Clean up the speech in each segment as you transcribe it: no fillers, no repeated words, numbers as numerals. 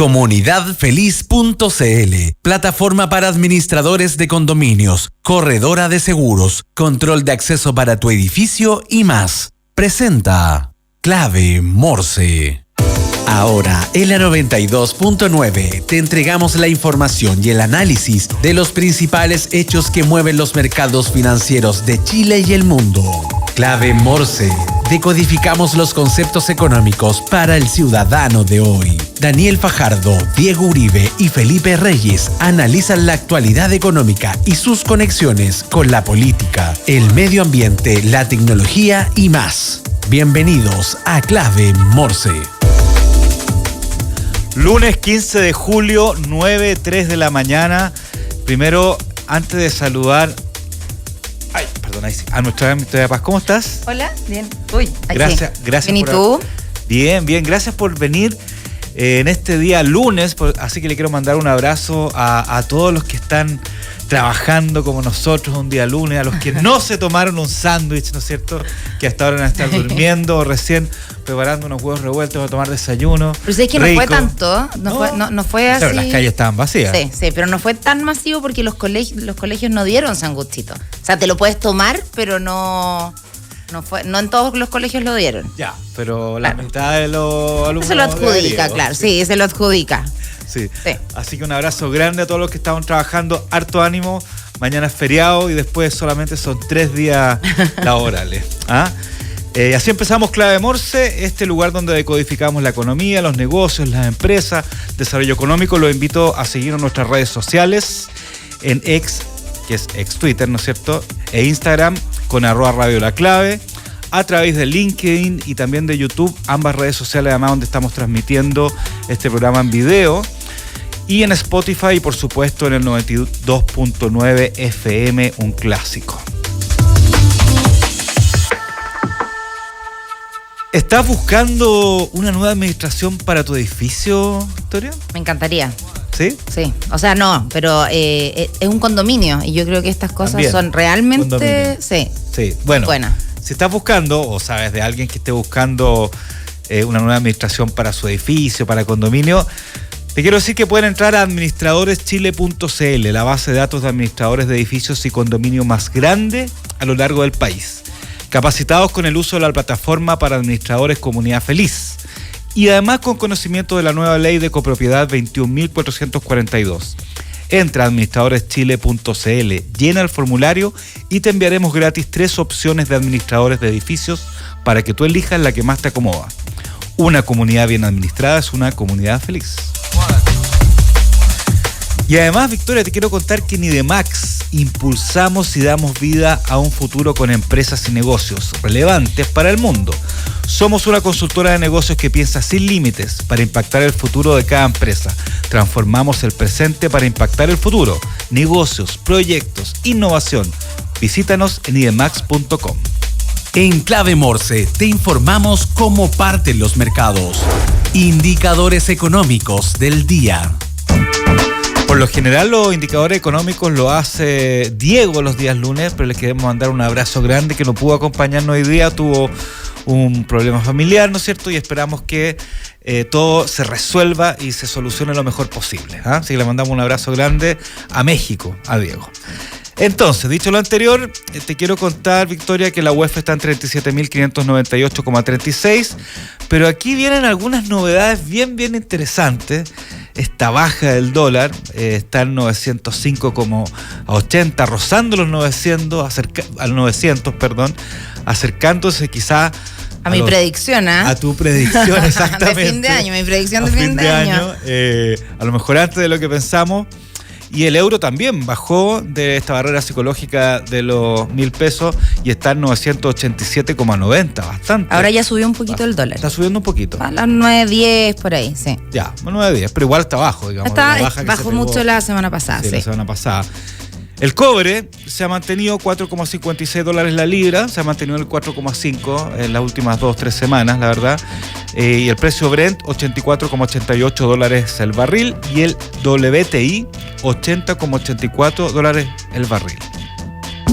Comunidadfeliz.cl, plataforma para administradores de condominios, corredora de seguros, control de acceso para tu edificio y más. Presenta Clave Morse. Ahora, en la 92.9 te entregamos la información y el análisis de los principales hechos que mueven los mercados financieros de Chile y el mundo. Clave Morse. Decodificamos los conceptos económicos para el ciudadano de hoy. Daniel Fajardo, Diego Uribe y Felipe Reyes analizan la actualidad económica y sus conexiones con la política, el medio ambiente, la tecnología y más. Bienvenidos a Clave Morse. Lunes 15 de julio, 9:03 de la mañana. Primero, antes de saludar a nuestra amiga Victoria Paz. ¿Cómo estás? Hola, bien. Uy, aquí. Gracias. ¿Bien, y tú? Bien. Gracias por venir en este día lunes. Así que le quiero mandar un abrazo a todos los que están trabajando como nosotros un día lunes, a los que no se tomaron un sándwich, ¿no es cierto? Que hasta ahora van a estar durmiendo o recién preparando unos huevos revueltos para tomar desayuno. Pero es que no fue tanto, no fue así. Claro, las calles estaban vacías. Sí, pero no fue tan masivo porque los colegios no dieron sanguchito. O sea, te lo puedes tomar, pero no en todos los colegios lo dieron. Ya, pero la mitad de los alumnos se lo adjudica, claro, sí, se lo adjudica. Sí. Así que un abrazo grande a todos los que estaban trabajando, harto ánimo. Mañana es feriado y después solamente son 3 días laborales. Así empezamos Clave Morse, este lugar donde decodificamos la economía, los negocios, las empresas, desarrollo económico. Los invito a seguir en nuestras redes sociales, en X, que es ex Twitter, ¿no es cierto? E Instagram con @Radio La Clave, a través de LinkedIn y también de YouTube, ambas redes sociales además donde estamos transmitiendo este programa en video, y en Spotify y por supuesto en el 92.9 FM, un clásico. ¿Estás buscando una nueva administración para tu edificio, Victoria? Me encantaría. ¿Sí? Sí, o sea, no, pero es un condominio y yo creo que estas cosas también son realmente sí, bueno, buenas. Si estás buscando o sabes de alguien que esté buscando una nueva administración para su edificio, para condominio, te quiero decir que pueden entrar a administradoreschile.cl, la base de datos de administradores de edificios y condominios más grande a lo largo del país, capacitados con el uso de la plataforma para administradores Comunidad Feliz y además con conocimiento de la nueva ley de copropiedad 21.442. Entra a administradoreschile.cl, llena el formulario y te enviaremos gratis 3 opciones de administradores de edificios para que tú elijas la que más te acomoda. Una comunidad bien administrada es una comunidad feliz. Y además, Victoria, te quiero contar que en IDEMAX impulsamos y damos vida a un futuro con empresas y negocios relevantes para el mundo. Somos una consultora de negocios que piensa sin límites para impactar el futuro de cada empresa. Transformamos el presente para impactar el futuro. Negocios, proyectos, innovación. Visítanos en idemax.com. En Clave Morse te informamos cómo parten los mercados. Indicadores económicos del día. Por lo general los indicadores económicos lo hace Diego los días lunes, pero le queremos mandar un abrazo grande que no pudo acompañarnos hoy día, tuvo un problema familiar, ¿no es cierto? Y esperamos que todo se resuelva y se solucione lo mejor posible. Así que le mandamos un abrazo grande a México, a Diego. Entonces, dicho lo anterior, te quiero contar, Victoria, que la UEF está en 37.598,36, pero aquí vienen algunas novedades bien esta baja del dólar, está en 905,80, rozando los 900, acercándose quizá a mi predicción, a tu predicción, exactamente. De fin de año, mi predicción de fin de año. A lo mejor antes de lo que pensamos. Y el euro también bajó de esta barrera psicológica de los 1.000 pesos y está en 987,90, bastante. Ahora ya subió un poquito el dólar. Está subiendo un poquito. A las 9.10 por ahí, sí. Ya, 9.10, pero igual está bajo, digamos. Bajó mucho la semana pasada, sí. La semana pasada. El cobre se ha mantenido $4,56 la libra, se ha mantenido el 4,5 en las últimas 2-3 semanas, la verdad. Y el precio Brent, $84,88 el barril, y el WTI, $80,84 el barril.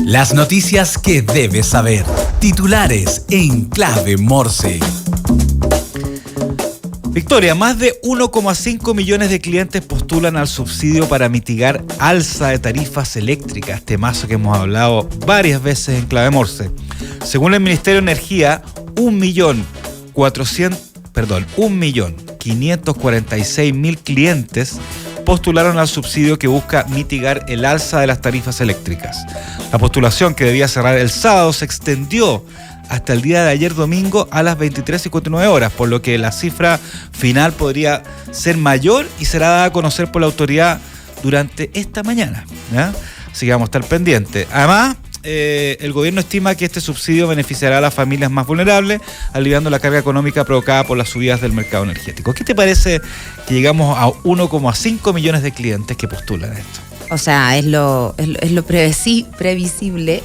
Las noticias que debes saber. Titulares en Clave Morse. Victoria, más de 1,5 millones de clientes postulan al subsidio para mitigar alza de tarifas eléctricas, temazo que hemos hablado varias veces en Clave Morse. Según el Ministerio de Energía, 1.546.000 clientes postularon al subsidio que busca mitigar el alza de las tarifas eléctricas. La postulación, que debía cerrar el sábado, se extendió hasta el día de ayer domingo a las 23:59 horas, por lo que la cifra final podría ser mayor y será dada a conocer por la autoridad durante esta mañana, ¿ya? Así que vamos a estar pendientes. Además, el gobierno estima que este subsidio beneficiará a las familias más vulnerables, aliviando la carga económica provocada por las subidas del mercado energético. ¿Qué te parece que llegamos a 1,5 millones de clientes que postulan esto? O sea, es lo previsible.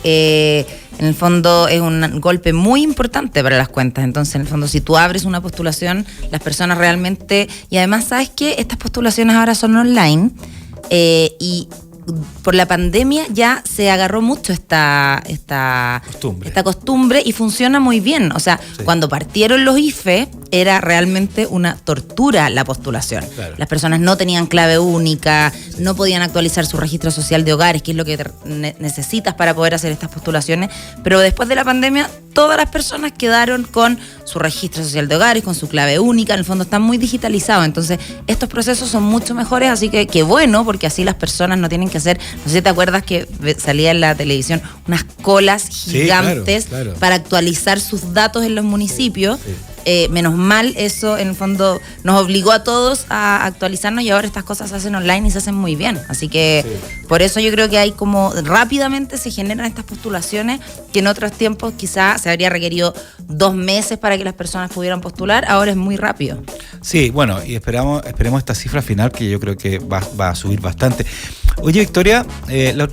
En el fondo es un golpe muy importante para las cuentas. Entonces, en el fondo, si tú abres una postulación, las personas realmente... Y además, ¿sabes qué? Estas postulaciones ahora son online y por la pandemia ya se agarró mucho esta costumbre y funciona muy bien. O sea, sí. Cuando partieron los IFE era realmente una tortura la postulación. Claro. Las personas no tenían clave única, sí. No podían actualizar su registro social de hogares, que es lo que necesitas para poder hacer estas postulaciones. Pero después de la pandemia, todas las personas quedaron con su registro social de hogares, con su clave única. En el fondo están muy digitalizados. Entonces, estos procesos son mucho mejores, así que qué bueno, porque así las personas no tienen que hacer, no sé si te acuerdas que salía en la televisión unas colas gigantes, sí, claro. Para actualizar sus datos en los municipios. Sí. Menos mal, eso en el fondo nos obligó a todos a actualizarnos y ahora estas cosas se hacen online y se hacen muy bien. Así que sí. Por eso yo creo que hay como rápidamente se generan estas postulaciones que en otros tiempos quizás se habría requerido 2 meses para que las personas pudieran postular, ahora es muy rápido. Sí, bueno, y esperemos esta cifra final que yo creo que va a subir bastante. Oye, Victoria, el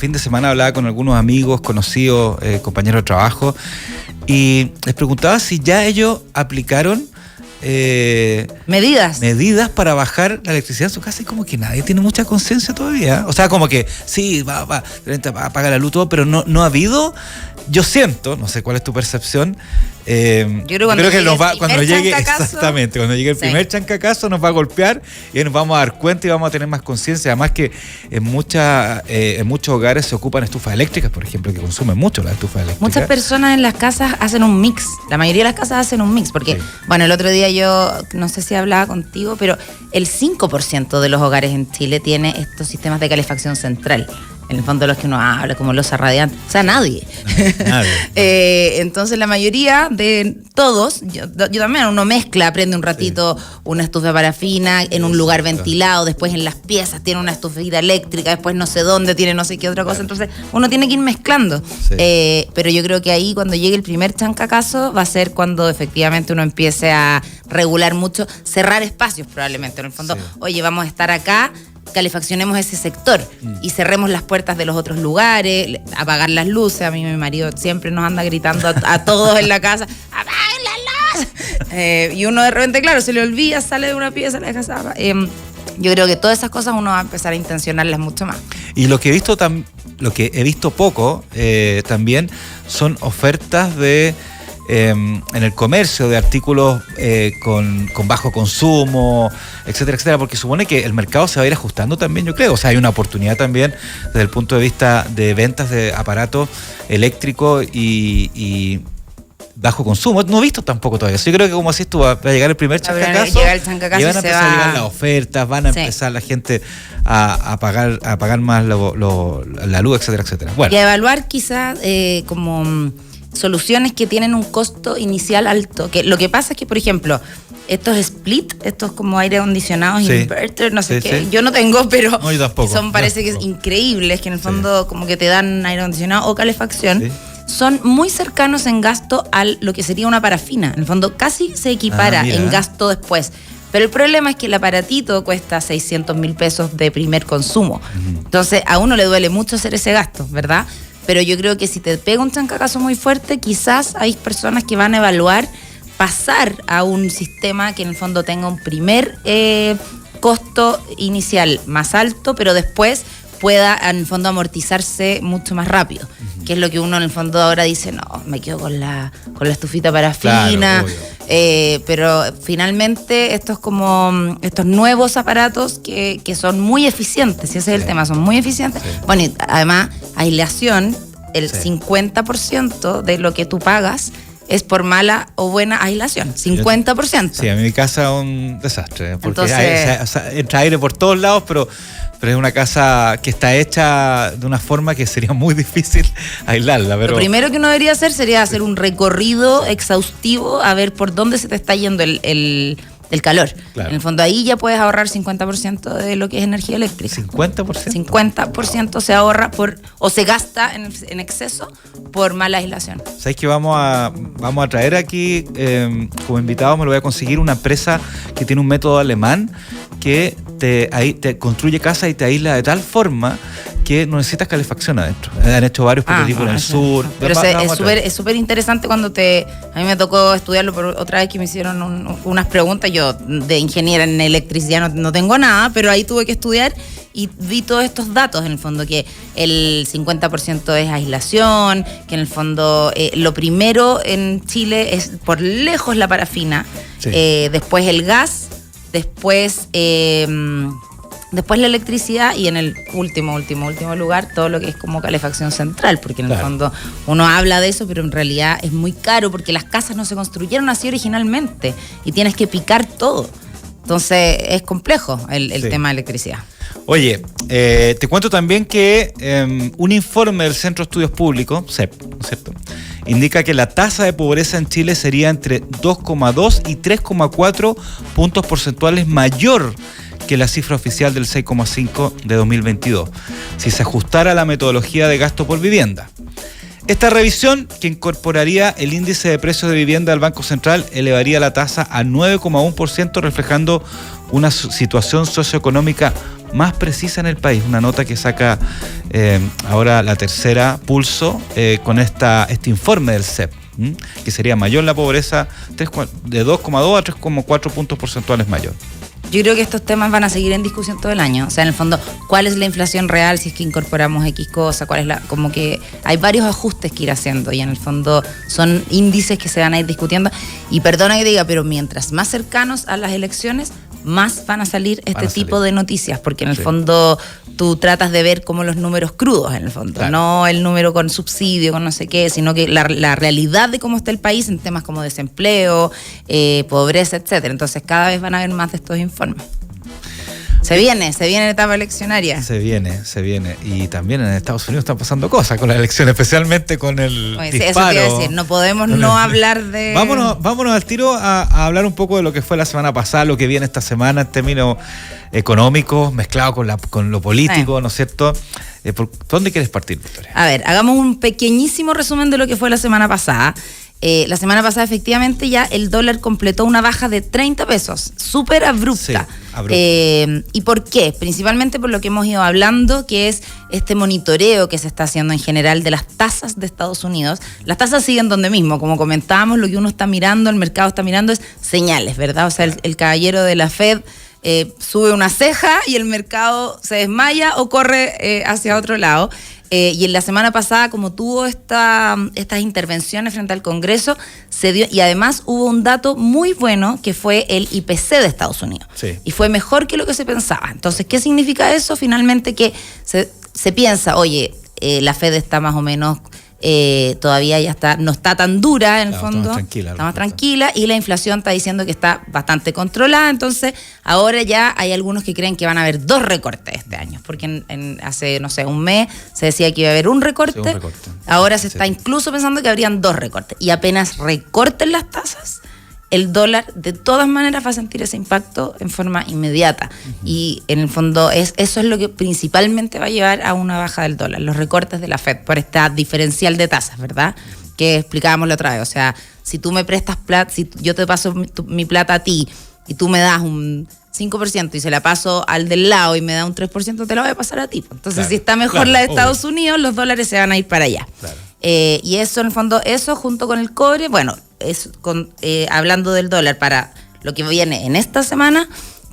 fin de semana hablaba con algunos amigos, conocidos, compañeros de trabajo, y les preguntaba si ya ellos aplicaron medidas para bajar la electricidad en su casa, y como que nadie tiene mucha conciencia todavía. O sea, como que sí, va a apagar la luz todo, pero no ha habido, yo siento, no sé cuál es tu percepción, yo creo que cuando llegue el primer chancacazo nos va a golpear y nos vamos a dar cuenta y vamos a tener más conciencia. Además que en muchos hogares se ocupan estufas eléctricas, por ejemplo, que consumen mucho las estufas eléctricas. Muchas personas en las casas hacen un mix. La mayoría de las casas hacen un mix porque, sí. Bueno, el otro día yo, no sé si hablaba contigo, pero el 5% de los hogares en Chile tiene estos sistemas de calefacción central. En el fondo los que uno habla, como losa radiante. O sea, nadie. Entonces la mayoría de todos, yo también, uno mezcla, prende un ratito una estufa parafina en un lugar ventilado, después en las piezas tiene una estufita eléctrica, después no sé dónde tiene no sé qué otra cosa. Entonces uno tiene que ir mezclando. Sí. Pero yo creo que ahí cuando llegue el primer chancacazo va a ser cuando efectivamente uno empiece a regular mucho, cerrar espacios probablemente. En el fondo, oye, vamos a estar acá, calefaccionemos ese sector y cerremos las puertas de los otros lugares, apagar las luces. A mí mi marido siempre nos anda gritando a todos en la casa, ¡apaguen las luces! Y uno de repente, claro, se le olvida, sale de una pieza, la casa. Yo creo que todas esas cosas uno va a empezar a intencionarlas mucho más. Y lo que he visto poco también son ofertas en el comercio de artículos con bajo consumo, etcétera, etcétera, porque supone que el mercado se va a ir ajustando también, yo creo. O sea, hay una oportunidad también desde el punto de vista de ventas de aparatos eléctricos y bajo consumo. No he visto tampoco todavía. Yo creo que, como decís tú, va a llegar el primer chancacazo y van a empezar a llegar las ofertas, van a empezar la gente a pagar más la luz, etcétera, etcétera. Bueno. Y a evaluar quizás como soluciones que tienen un costo inicial alto. Que lo que pasa es que, por ejemplo, estos split, estos como aire acondicionados, inverter, no sé qué, yo no tengo, pero no, yo tampoco, son parece que es increíbles, que en el fondo como que te dan aire acondicionado o calefacción, son muy cercanos en gasto a lo que sería una parafina. En el fondo casi se equipara en gasto después. Pero el problema es que el aparatito cuesta 600.000 pesos de primer consumo. Entonces a uno le duele mucho hacer ese gasto, ¿verdad? Pero yo creo que si te pega un chancacazo muy fuerte, quizás hay personas que van a evaluar pasar a un sistema que en el fondo tenga un primer costo inicial más alto, pero después pueda en el fondo amortizarse mucho más rápido. Que es lo que uno en el fondo ahora dice, no, me quedo con la estufita parafina. Claro, Pero finalmente estos nuevos aparatos que son muy eficientes, y ese es el tema, son muy eficientes. Sí. Bueno, y además, aislación, el 50% de lo que tú pagas es por mala o buena aislación, 50%. Sí, a mi casa es un desastre, porque entra aire por todos lados, pero es una casa que está hecha de una forma que sería muy difícil aislarla. Pero... Lo primero que uno debería hacer sería hacer un recorrido exhaustivo a ver por dónde se te está yendo el calor. Claro. En el fondo ahí ya puedes ahorrar 50% de lo que es energía eléctrica. ¿50%? 50% se ahorra o se gasta en exceso por mala aislación. ¿Sabes que vamos a traer aquí como invitado? Me lo voy a conseguir una empresa que tiene un método alemán que te construye casa y te aísla de tal forma que no necesitas calefacción adentro. Han hecho varios prototipos en el sur. Pero es súper interesante cuando a mí me tocó estudiarlo por otra vez que me hicieron unas preguntas. Yo de ingeniera en electricidad no tengo nada, pero ahí tuve que estudiar y vi todos estos datos en el fondo, que el 50% es aislación, que en el fondo lo primero en Chile es por lejos la parafina, sí. Después el gas, después la electricidad y en el último lugar todo lo que es como calefacción central, porque en el fondo uno habla de eso, pero en realidad es muy caro porque las casas no se construyeron así originalmente y tienes que picar todo. Entonces es complejo el tema de electricidad. Oye, te cuento también que un informe del Centro de Estudios Públicos, CEP, ¿no es cierto?, indica que la tasa de pobreza en Chile sería entre 2,2 y 3,4 puntos porcentuales mayor que la cifra oficial del 6,5 de 2022, si se ajustara a la metodología de gasto por vivienda. Esta revisión, que incorporaría el índice de precios de vivienda del Banco Central, elevaría la tasa a 9,1%, reflejando una situación socioeconómica más precisa en el país. Una nota que saca ahora la tercera Pulso con este informe del CEP, que sería mayor la pobreza de 2,2 a 3,4 puntos porcentuales mayor. Yo creo que estos temas van a seguir en discusión todo el año. O sea, en el fondo, ¿cuál es la inflación real si es que incorporamos X cosa? Como que hay varios ajustes que ir haciendo y en el fondo son índices que se van a ir discutiendo. Y perdona que diga, pero mientras más cercanos a las elecciones, más van a salir tipo de noticias, porque en el fondo tú tratas de ver como los números crudos, en el fondo, no el número con subsidio, con no sé qué, sino que la realidad de cómo está el país en temas como desempleo, pobreza, etcétera. Entonces cada vez van a haber más de estos informes. Se viene la etapa eleccionaria. Se viene. Y también en Estados Unidos están pasando cosas con la elección, especialmente con el disparo. Eso te iba a decir, no podemos no hablar de... Vámonos al tiro a hablar un poco de lo que fue la semana pasada, lo que viene esta semana en términos económicos, mezclado con lo político, ¿no es cierto? ¿Por dónde quieres partir, Victoria? A ver, hagamos un pequeñísimo resumen de lo que fue la semana pasada. La semana pasada efectivamente ya el dólar completó una baja de 30 pesos, súper abrupta. Sí, abrupta. ¿Y por qué? Principalmente por lo que hemos ido hablando, que es este monitoreo que se está haciendo en general de las tasas de Estados Unidos. Las tasas siguen donde mismo, como comentábamos, lo que uno está mirando, el mercado está mirando es señales, ¿verdad? O sea, el caballero de la Fed sube una ceja y el mercado se desmaya o corre hacia otro lado. Y en la semana pasada, como tuvo estas intervenciones frente al Congreso, se dio, y además hubo un dato muy bueno que fue el IPC de Estados Unidos. Sí. Y fue mejor que lo que se pensaba. Entonces, ¿qué significa eso? Finalmente que se piensa, oye, la Fed está más o menos... todavía no está tan dura en el fondo, está más tranquila y la inflación está diciendo que está bastante controlada. Entonces ahora ya hay algunos que creen que van a haber 2 recortes este año, porque hace, no sé, un mes se decía que iba a haber un recorte, ahora se está incluso pensando que habrían 2 recortes, y apenas recorten las tasas, el dólar de todas maneras va a sentir ese impacto en forma inmediata. Y en el fondo eso es lo que principalmente va a llevar a una baja del dólar, los recortes de la Fed por esta diferencial de tasas, ¿verdad? Que explicábamos la otra vez. O sea, si tú me prestas plata, si yo te paso mi plata a ti y tú me das un 5% y se la paso al del lado y me da un 3%, te la voy a pasar a ti. Entonces, si está mejor la de Estados Unidos, los dólares se van a ir para allá. Claro. Y eso, en el fondo, eso junto con el cobre, bueno, hablando del dólar para lo que viene en esta semana,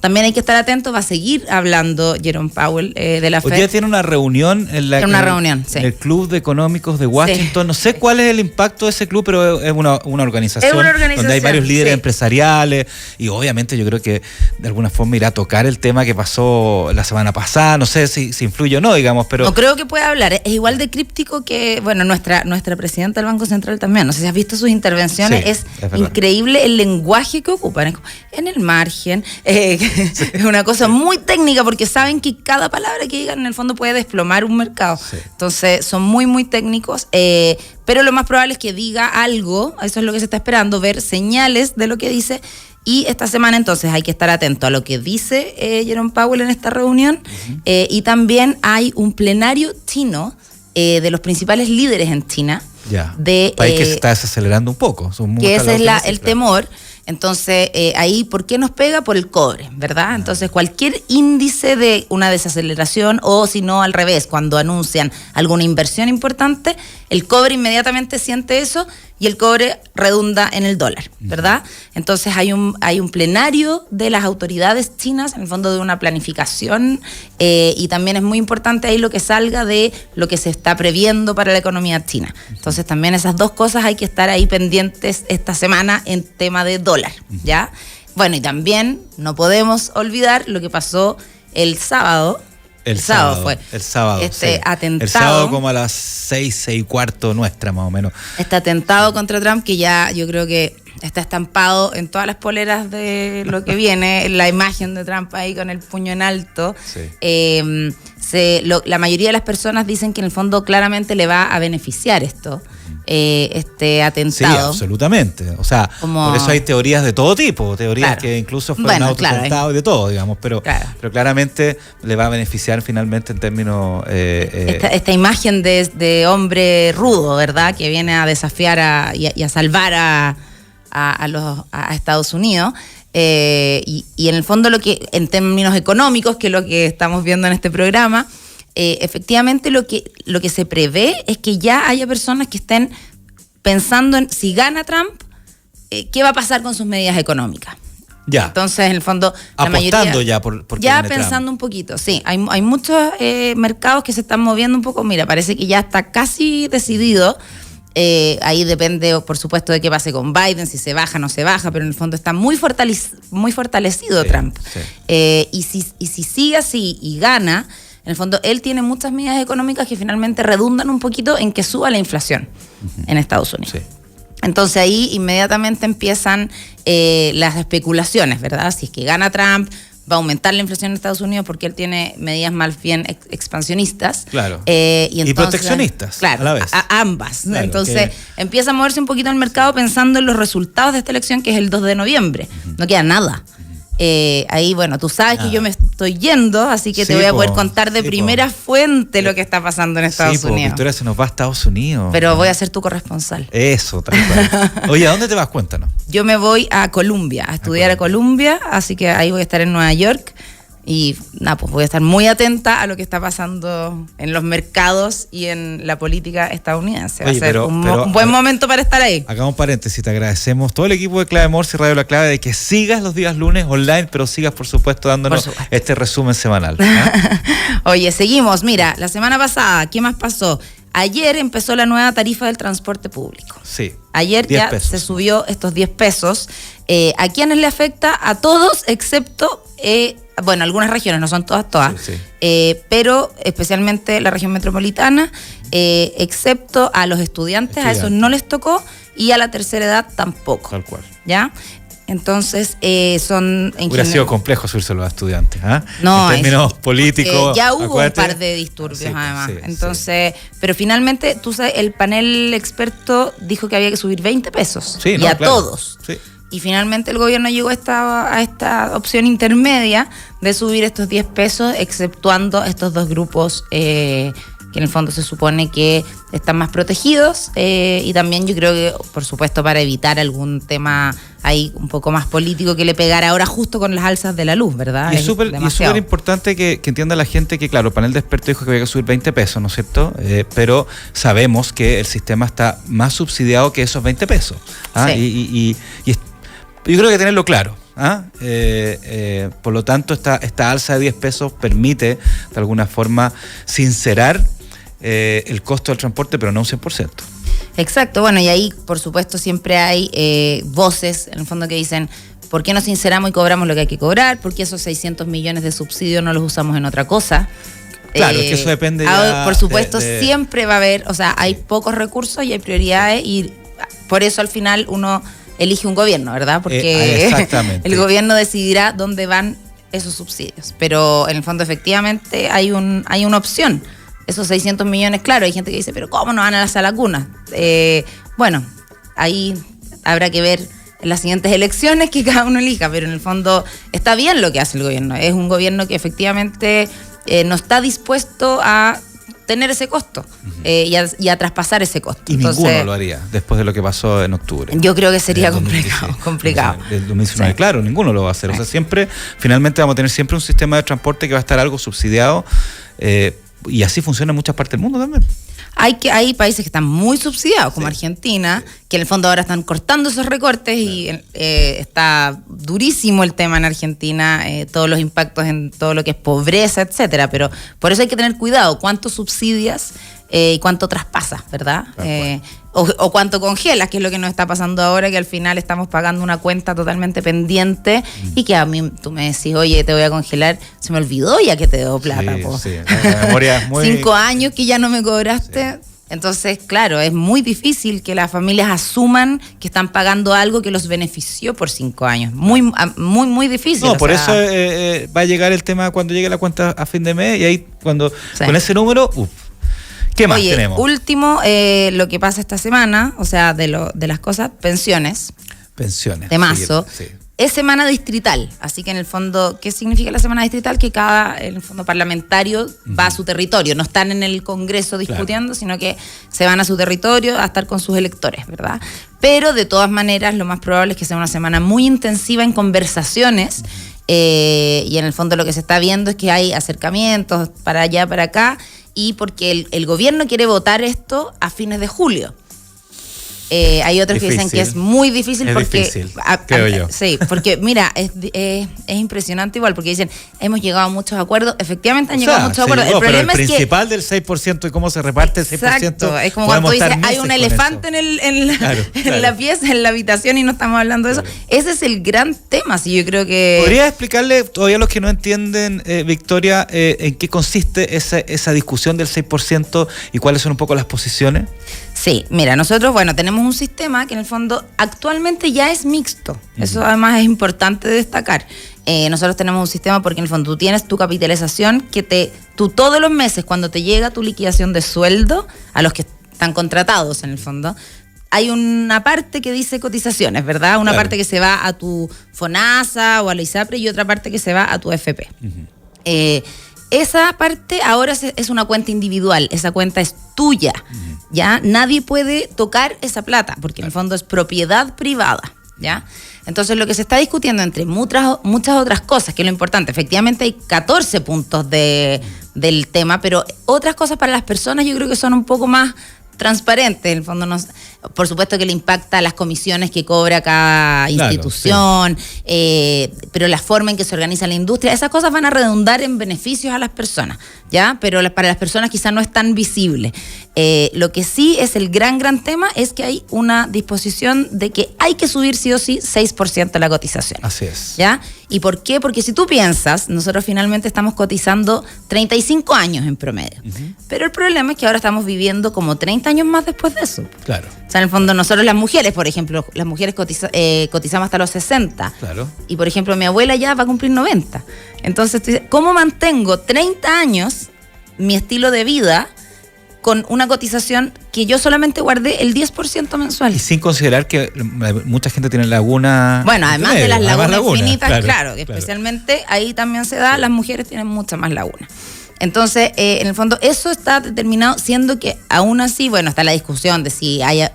también hay que estar atentos, va a seguir hablando Jerome Powell de la Fed. Hoy día tiene una reunión en sí. el Club de Económicos de Washington. Sí. No sé cuál es el impacto de ese club, pero es una organización, donde hay varios líderes empresariales y obviamente yo creo que de alguna forma irá a tocar el tema que pasó la semana pasada. No sé si influye o no, digamos, pero... No creo que pueda hablar. Es igual de críptico que, bueno, nuestra presidenta del Banco Central también. No sé si has visto sus intervenciones. Sí, es increíble el lenguaje que ocupan. En el margen. Es una cosa muy técnica porque saben que cada palabra que digan en el fondo puede desplomar un mercado. Sí. Entonces son muy, muy técnicos. Pero lo más probable es que diga algo. Eso es lo que se está esperando, ver señales de lo que dice. Y esta semana entonces hay que estar atento a lo que dice Jerome Powell en esta reunión. Y también hay un plenario chino de los principales líderes en China. Ya. País que se está desacelerando un poco. Que ese es el temor. Entonces, ahí, ¿por qué nos pega? Por el cobre, ¿verdad? Entonces, cualquier índice de una desaceleración o si no al revés, cuando anuncian alguna inversión importante, el cobre inmediatamente siente eso y el cobre redunda en el dólar, ¿verdad? Entonces, hay un plenario de las autoridades chinas, en el fondo de una planificación, y también es muy importante ahí lo que salga de lo que se está previendo para la economía china. Entonces, también esas dos cosas hay que estar ahí pendientes esta semana en tema de dólar, ¿ya? Bueno, y también no podemos olvidar lo que pasó el sábado. El sábado fue. El sábado. Atentado. El sábado como a las 6:15 nuestra, más o menos. Este atentado contra Trump que ya yo creo que está estampado en todas las poleras de lo que viene, la imagen de Trump ahí con el puño en alto. Sí. La mayoría de las personas dicen que en el fondo claramente le va a beneficiar esto. Este atentado. Sí, absolutamente. O sea, por eso hay teorías de todo tipo, teorías que incluso fueron autoatentados y de todo, digamos, pero claramente le va a beneficiar finalmente en términos... Esta imagen de hombre rudo, ¿verdad? Que viene a desafiar y a salvar a Estados Unidos. Y en el fondo lo que, en términos económicos, que es lo que estamos viendo en este programa, efectivamente lo que se prevé es que ya haya personas que estén pensando en si gana Trump, qué va a pasar con sus medidas económicas. Ya. Entonces, en el fondo, la apostando mayoría, ya por ya pensando Trump un poquito. Sí, hay muchos mercados que se están moviendo un poco. Mira, parece que ya está casi decidido. Ahí depende, por supuesto, de qué pase con Biden, si se baja o no se baja, pero en el fondo está muy fortalecido Trump. Sí. Y si sigue así y gana, en el fondo él tiene muchas medidas económicas que finalmente redundan un poquito en que suba la inflación en Estados Unidos. Sí. Entonces ahí inmediatamente empiezan las especulaciones, ¿verdad? Si es que gana Trump, va a aumentar la inflación en Estados Unidos porque él tiene medidas más bien expansionistas. Claro. Y entonces, proteccionistas, claro, a la vez. Ambas. Claro, entonces empieza a moverse un poquito el mercado pensando en los resultados de esta elección, que es el 2 de noviembre. No queda nada. Ahí, bueno, tú sabes que yo me estoy yendo, así que te voy a poder contar de primera fuente lo que está pasando en Estados Unidos. Victoria se nos va a Estados Unidos. Pero voy a ser tu corresponsal. Eso, tal cual. Oye, ¿a dónde te vas? Cuéntanos. Yo me voy a Columbia, a estudiar a Columbia, así que ahí voy a estar en Nueva York. Y nada, pues voy a estar muy atenta a lo que está pasando en los mercados y en la política estadounidense. Va a ser un buen momento para estar ahí. Hagamos un paréntesis, te agradecemos todo el equipo de Clave Morse y Radio La Clave de que sigas los días lunes online, pero sigas por supuesto dándonos este resumen semanal. Oye, seguimos. Mira, la semana pasada, ¿qué más pasó? Ayer empezó la nueva tarifa del transporte público. Sí. Ayer ya pesos. Se subió estos 10 pesos. ¿A quiénes le afecta? A todos, excepto... bueno, algunas regiones, no son todas, sí. Pero especialmente la región metropolitana, excepto a los estudiantes, a esos no les tocó, y a la tercera edad tampoco. Tal cual. ¿Ya? Entonces, son... Hubiera sido complejo subírselo a estudiantes, ¿ah? No, en términos políticos. Ya hubo un par de disturbios, además. Sí, entonces, pero finalmente, tú sabes, el panel experto dijo que había que subir 20 pesos. Sí, y a todos. Sí. Y finalmente el gobierno llegó a esta opción intermedia de subir estos 10 pesos, exceptuando estos dos grupos que en el fondo se supone que están más protegidos, y también yo creo que, por supuesto, para evitar algún tema ahí un poco más político que le pegara ahora justo con las alzas de la luz, ¿verdad? Y es súper importante que entienda la gente que, claro, el panel de expertos dijo que había que subir 20 pesos, ¿no es cierto? Pero sabemos que el sistema está más subsidiado que esos 20 pesos. ¿Ah? Sí. Y yo creo que tenerlo claro. Por lo tanto, esta alza de 10 pesos permite, de alguna forma, sincerar el costo del transporte, pero no un 100%. Exacto, bueno, y ahí, por supuesto, siempre hay voces, en el fondo, que dicen, ¿por qué no sinceramos y cobramos lo que hay que cobrar? ¿Por qué esos 600 millones de subsidios no los usamos en otra cosa? Claro, que eso depende ya por supuesto, siempre va a haber, o sea, hay pocos recursos y hay prioridades, y por eso al final uno elige un gobierno, ¿verdad? Porque el gobierno decidirá dónde van esos subsidios. Pero en el fondo, efectivamente, hay una opción. Esos 600 millones, claro, hay gente que dice, pero ¿cómo no van a las alacunas? Bueno, ahí habrá que ver en las siguientes elecciones que cada uno elija, pero en el fondo está bien lo que hace el gobierno. Es un gobierno que efectivamente no está dispuesto a tener ese costo y a traspasar ese costo. Y entonces, ninguno lo haría después de lo que pasó en octubre. Yo creo que sería complicado. Del 2019, sí. Claro, ninguno lo va a hacer. O sea, siempre, finalmente vamos a tener siempre un sistema de transporte que va a estar algo subsidiado, y así funciona en muchas partes del mundo también. Hay países que están muy subsidiados, como Argentina, que en el fondo ahora están cortando esos recortes, y está durísimo el tema en Argentina, todos los impactos en todo lo que es pobreza, etcétera. Pero por eso hay que tener cuidado, cuánto subsidias y cuánto traspasas, ¿verdad? O cuánto congelas, que es lo que nos está pasando ahora, que al final estamos pagando una cuenta totalmente pendiente y que a mí tú me decís, oye, te voy a congelar, se me olvidó ya que te debo plata. Sí, la memoria es muy... 5 años que ya no me cobraste. Sí. Entonces, claro, es muy difícil que las familias asuman que están pagando algo que los benefició por 5 años. Muy, muy, muy difícil. No, por eso va a llegar el tema cuando llegue la cuenta a fin de mes, y ahí cuando con ese número... ¿Qué más tenemos? Último, lo que pasa esta semana, o sea, de las cosas, pensiones. Temazo. Sí. Es semana distrital, así que en el fondo, ¿qué significa la semana distrital? Que cada, en el fondo, parlamentario va a su territorio, no están en el Congreso discutiendo, sino que se van a su territorio a estar con sus electores, ¿verdad? Pero de todas maneras, lo más probable es que sea una semana muy intensiva en conversaciones, y en el fondo lo que se está viendo es que hay acercamientos para allá, para acá, y porque el gobierno quiere votar esto a fines de julio. Hay otros que dicen que es muy difícil, creo yo. Sí, porque mira, es impresionante igual, porque dicen, hemos llegado a muchos acuerdos. Efectivamente han llegado a muchos acuerdos. El problema es principal del 6% y cómo se reparte el 6%. Exacto, es como cuando dices, hay un elefante en la pieza, en la habitación, y no estamos hablando de eso. Ese es el gran tema, sí, yo creo que... ¿Podrías explicarle todavía a los que no entienden, Victoria, en qué consiste esa discusión del 6% y cuáles son un poco las posiciones? Sí, mira, nosotros, tenemos un sistema que en el fondo actualmente ya es mixto. Eso además es importante destacar. Nosotros tenemos un sistema porque en el fondo tú tienes tu capitalización que tú todos los meses, cuando te llega tu liquidación de sueldo, a los que están contratados en el fondo, hay una parte que dice cotizaciones, ¿verdad? Una parte que se va a tu FONASA o a la ISAPRE y otra parte que se va a tu FP. Esa parte ahora es una cuenta individual, esa cuenta es tuya, ¿ya? Nadie puede tocar esa plata, porque en el fondo es propiedad privada, ¿ya? Entonces lo que se está discutiendo entre muchas otras cosas, que es lo importante, efectivamente hay 14 puntos del tema, pero otras cosas para las personas yo creo que son un poco más transparentes. En el fondo, por supuesto que le impacta las comisiones que cobra cada institución, pero la forma en que se organiza la industria, esas cosas van a redundar en beneficios a las personas, ¿ya? Pero para las personas quizás no es tan visible. Lo que sí es el gran tema es que hay una disposición de que hay que subir sí o sí 6% la cotización. Así es. ¿Ya? ¿Y por qué? Porque si tú piensas, nosotros finalmente estamos cotizando 35 años en promedio. Pero el problema es que ahora estamos viviendo como 30 años más después de eso. Claro. O sea, en el fondo nosotros las mujeres, por ejemplo, cotizamos hasta los 60. Claro. Y por ejemplo, mi abuela ya va a cumplir 90. Entonces, ¿cómo mantengo 30 años mi estilo de vida con una cotización que yo solamente guardé el 10% mensual? Y sin considerar que mucha gente tiene lagunas. Bueno, además de las lagunas infinitas, claro, especialmente ahí también se da, las mujeres tienen muchas más lagunas. Entonces, en el fondo, eso está determinado, siendo que aún así, está la discusión de si hay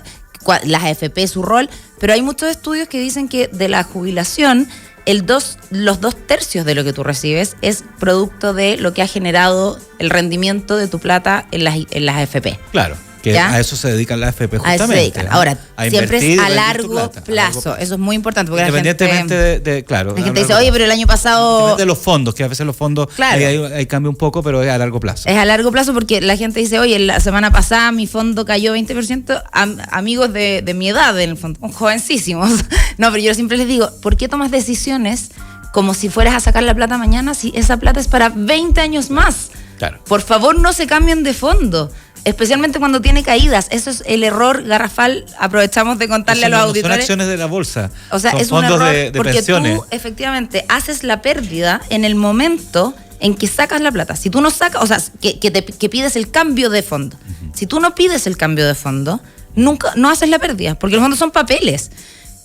las AFP su rol, pero hay muchos estudios que dicen que de la jubilación, los 2/3 de lo que tú recibes es producto de lo que ha generado el rendimiento de tu plata en las AFP. Claro. Que ¿ya? a eso se dedican las AFP justamente. A eso se dedican. Ahora, a siempre es invertir, a rendir tu largo plata, plazo. Eso es muy importante. Porque independientemente claro. La gente dice, oye, pero el año pasado... Independientemente de los fondos, que a veces los fondos Claro. ahí cambia un poco, pero es a largo plazo. Es a largo plazo porque la gente dice, oye, la semana pasada mi fondo cayó 20%, amigos de mi edad, en el fondo, jovencísimos. No, pero yo siempre les digo, ¿por qué tomas decisiones como si fueras a sacar la plata mañana si esa plata es para 20 años más? Claro. Por favor, no se cambien de fondo. Especialmente cuando tiene caídas. Eso es el error garrafal. Aprovechamos de contarle a los auditores. Son acciones de la bolsa. O sea, son es un fondos error de porque pensiones. tú efectivamente haces la pérdida en el momento en que sacas la plata. Si tú no sacas, o sea, que pides el cambio de fondo. Si tú no pides el cambio de fondo, nunca no haces la pérdida, porque los fondos son papeles.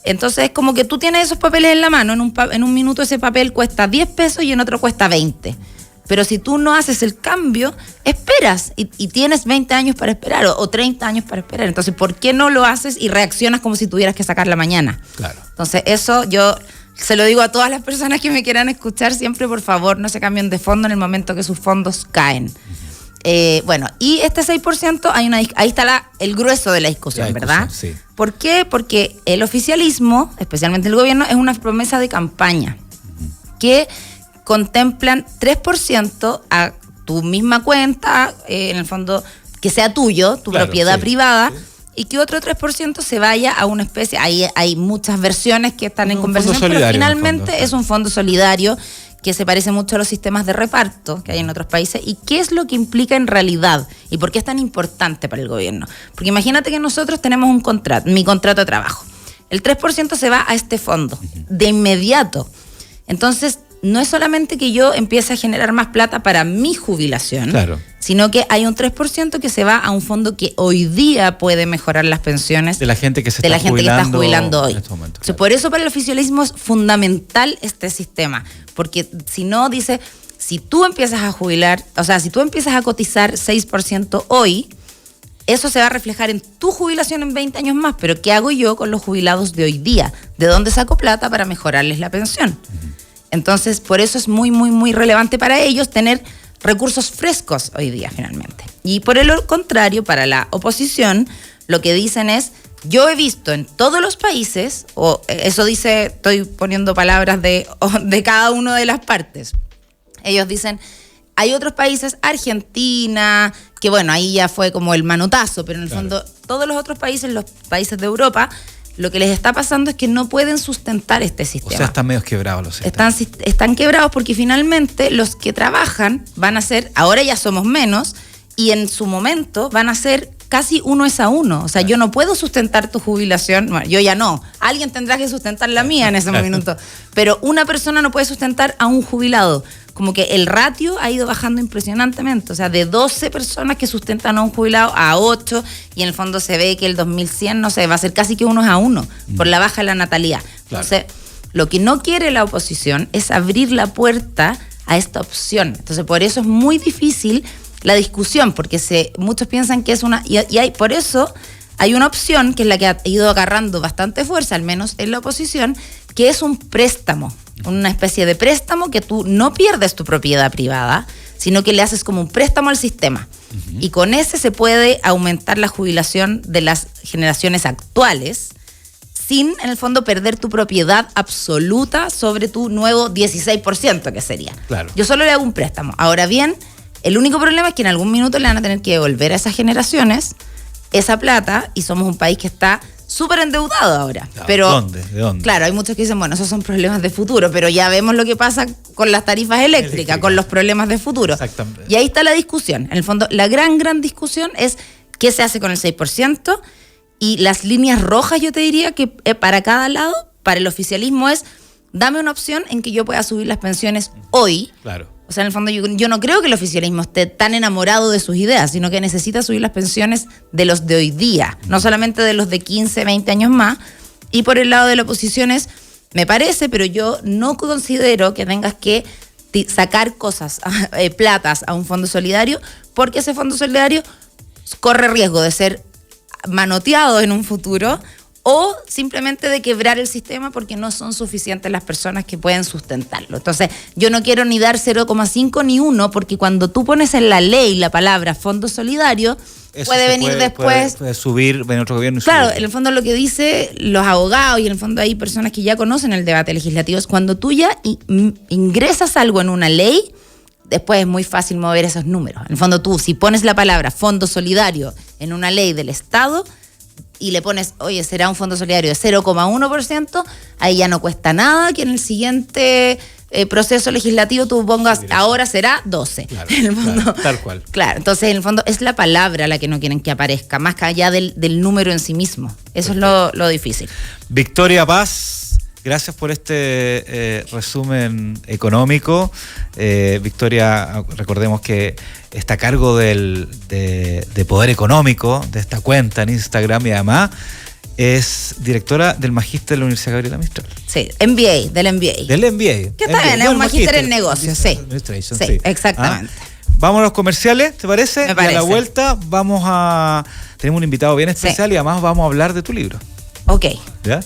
Entonces es como que tú tienes esos papeles en la mano, en un minuto ese papel cuesta 10 pesos y en otro cuesta 20. Pero si tú no haces el cambio, esperas y tienes 20 años para esperar o 30 años para esperar. Entonces, ¿por qué no lo haces y reaccionas como si tuvieras que sacarla mañana? Claro. Entonces, eso yo se lo digo a todas las personas que me quieran escuchar siempre, por favor, no se cambien de fondo en el momento que sus fondos caen. Bueno, y este 6%, ahí está el grueso de la discusión, ¿verdad? Sí. ¿Por qué? Porque el oficialismo, especialmente el gobierno, es una promesa de campaña que contemplan 3% a tu misma cuenta, en el fondo, que sea tuyo, tu propiedad privada, y que otro 3% se vaya a una especie, hay muchas versiones que están en conversación, pero finalmente es un fondo solidario que se parece mucho a los sistemas de reparto que hay en otros países. ¿Y qué es lo que implica en realidad? ¿Y por qué es tan importante para el gobierno? Porque imagínate que nosotros tenemos mi contrato de trabajo. El 3% se va a este fondo, de inmediato. Entonces, no es solamente que yo empiece a generar más plata para mi jubilación, sino que hay un 3% que se va a un fondo que hoy día puede mejorar las pensiones de la gente que se está jubilando hoy. En este momento, Entonces, por eso para el oficialismo es fundamental este sistema, porque si no, dice, si tú empiezas a jubilar, o sea, si tú empiezas a cotizar 6% hoy, eso se va a reflejar en tu jubilación en 20 años más, pero ¿qué hago yo con los jubilados de hoy día? ¿De dónde saco plata para mejorarles la pensión? Entonces, por eso es muy, muy, muy relevante para ellos tener recursos frescos hoy día, finalmente. Y por el contrario, para la oposición, lo que dicen es, yo he visto en todos los países, o eso dice, estoy poniendo palabras de cada una de las partes. Ellos dicen, hay otros países, Argentina, que bueno, ahí ya fue como el manotazo, pero en el fondo, todos los otros países, los países de Europa, lo que les está pasando es que no pueden sustentar este sistema. O sea, están medio quebrados los sistemas. Están quebrados porque finalmente los que trabajan van a ser, ahora ya somos menos, y en su momento van a ser casi 1:1. O sea, yo no puedo sustentar tu jubilación, bueno, yo ya no. Alguien tendrá que sustentar la mía en ese minuto. Pero una persona no puede sustentar a un jubilado. Como que el ratio ha ido bajando impresionantemente. O sea, de 12 personas que sustentan a un jubilado a 8, y en el fondo se ve que el 2100, no sé, va a ser casi que 1:1 por la baja de la natalidad. Entonces, lo que no quiere la oposición es abrir la puerta a esta opción. Entonces, por eso es muy difícil la discusión, porque muchos piensan que es una... por eso hay una opción, que es la que ha ido agarrando bastante fuerza, al menos en la oposición, que es un préstamo. Una especie de préstamo que tú no pierdes tu propiedad privada, sino que le haces como un préstamo al sistema. Y con ese se puede aumentar la jubilación de las generaciones actuales, sin, en el fondo, perder tu propiedad absoluta sobre tu nuevo 16%, que sería. Claro. Yo solo le hago un préstamo. Ahora bien, el único problema es que en algún minuto le van a tener que devolver a esas generaciones esa plata, y somos un país que está súper endeudado ahora. Claro, pero, ¿de dónde? Claro, hay muchos que dicen, bueno, esos son problemas de futuro, pero ya vemos lo que pasa con las tarifas eléctricas, con los problemas de futuro. Exactamente. Y ahí está la discusión. En el fondo, la gran discusión es qué se hace con el 6%, y las líneas rojas, yo te diría que para cada lado, para el oficialismo es, dame una opción en que yo pueda subir las pensiones hoy. Claro. O sea, en el fondo yo no creo que el oficialismo esté tan enamorado de sus ideas, sino que necesita subir las pensiones de los de hoy día, no solamente de los de 15, 20 años más. Y por el lado de la oposición es, me parece, pero yo no considero que tengas que sacar cosas, platas a un fondo solidario, porque ese fondo solidario corre riesgo de ser manoteado en un futuro, o simplemente de quebrar el sistema porque no son suficientes las personas que pueden sustentarlo. Entonces, yo no quiero ni dar 0,5 ni 1, porque cuando tú pones en la ley la palabra fondo solidario, Eso puede venir después... Puede subir, venir otro gobierno y Claro, subir. en el fondo lo que dice los abogados, y en el fondo hay personas que ya conocen el debate legislativo, es cuando tú ya ingresas algo en una ley, después es muy fácil mover esos números. En el fondo tú, si pones la palabra fondo solidario en una ley del Estado y le pones, oye, será un fondo solidario de 0,1%, ahí ya no cuesta nada que en el siguiente proceso legislativo tú pongas, ahora será 12. Claro, en el fondo, claro, tal cual. Claro, entonces en el fondo es la palabra la que no quieren que aparezca, más que allá del número en sí mismo. Eso es lo difícil. Victoria Paz, gracias por este resumen económico. Victoria, recordemos que está a cargo de Poder Económico, de esta cuenta en Instagram, y además es directora del Magíster de la Universidad Gabriela Mistral. Sí, MBA, del MBA. Del MBA. Que está bien, es un magíster en negocios, sí. Sí, exactamente. Vamos a los comerciales, ¿te parece? Me parece. Y a la vuelta tenemos un invitado bien especial, y además vamos a hablar de tu libro. Ok. ¿Ya?